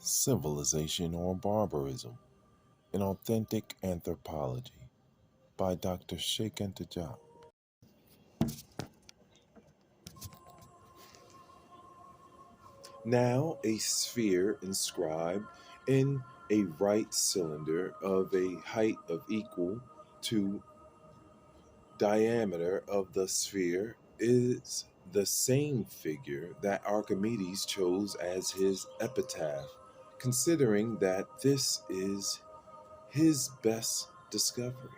Civilization or Barbarism, an Authentic Anthropology by Dr. Cheikh and Diop. Now a sphere inscribed in a right cylinder of a height of equal to diameter of the sphere is the same figure that Archimedes chose as his epitaph, considering that this is his best discovery.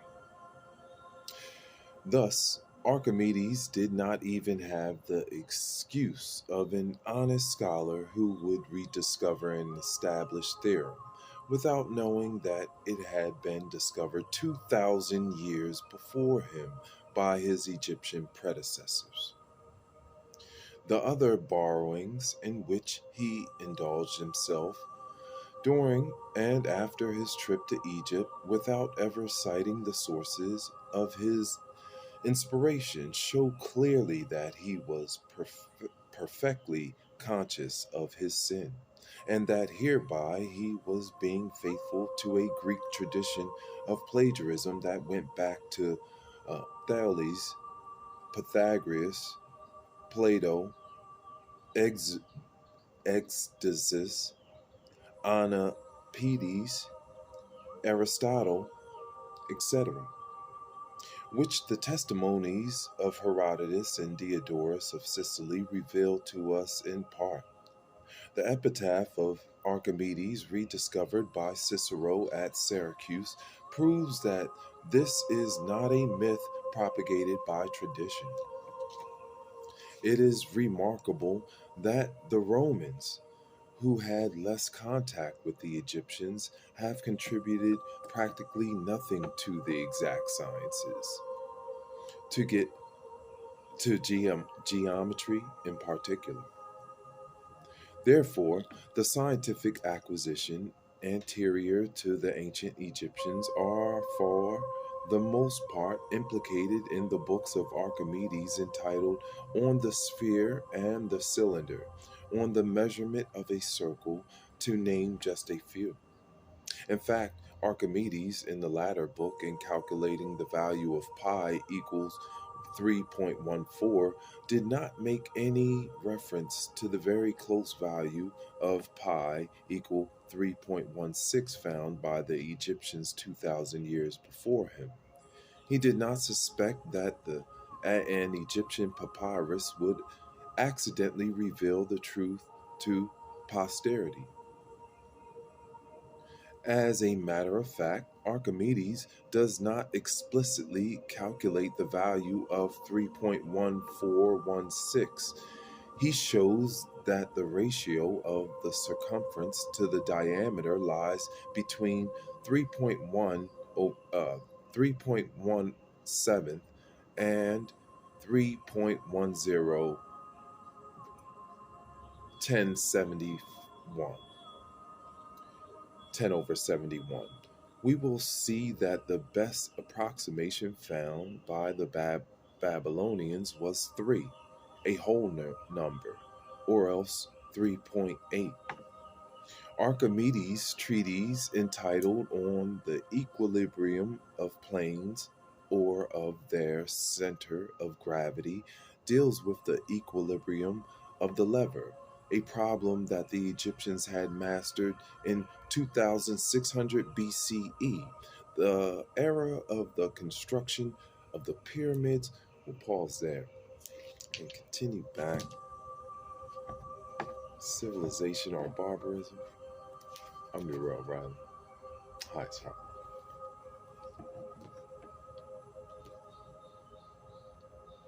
Thus, Archimedes did not even have the excuse of an honest scholar who would rediscover an established theorem without knowing that it had been discovered 2,000 years before him by his Egyptian predecessors. The other borrowings in which he indulged himself during and after his trip to Egypt without ever citing the sources of his inspiration show clearly that he was perfectly conscious of his sin, and that hereby he was being faithful to a Greek tradition of plagiarism that went back to Thales, Pythagoras, Plato, Exodus, Anapides, Aristotle, etc., which the testimonies of Herodotus and Diodorus of Sicily reveal to us in part. The epitaph of Archimedes, rediscovered by Cicero at Syracuse, proves that this is not a myth propagated by tradition. It is remarkable that the Romans, who had less contact with the Egyptians, have contributed practically nothing to the exact sciences. To get to geometry in particular. Therefore, the scientific acquisition anterior to the ancient Egyptians are for the most part implicated in the books of Archimedes entitled On the Sphere and the Cylinder, On the Measurement of a Circle, to name just a few. In fact, Archimedes, in the latter book, in calculating the value of pi equals 3.14, did not make any reference to the very close value of pi equal 3.16 found by the Egyptians 2,000 years before him. He did not suspect that an Egyptian papyrus would accidentally reveal the truth to posterity. As a matter of fact, Archimedes does not explicitly calculate the value of 3.1416. He shows that the ratio of the circumference to the diameter lies between 3.1, 3.17 and 3.10 1071. 10 over 71. We will see that the best approximation found by the Babylonians was 3, a whole number, or else 3.8. Archimedes' treatise entitled On the Equilibrium of Planes, or of their center of gravity, deals with the equilibrium of the lever, a problem that the Egyptians had mastered in 2600 BCE, the era of the construction of the pyramids. We'll pause there and continue back. Civilization or barbarism? I'm Uriel. Hi, Scott.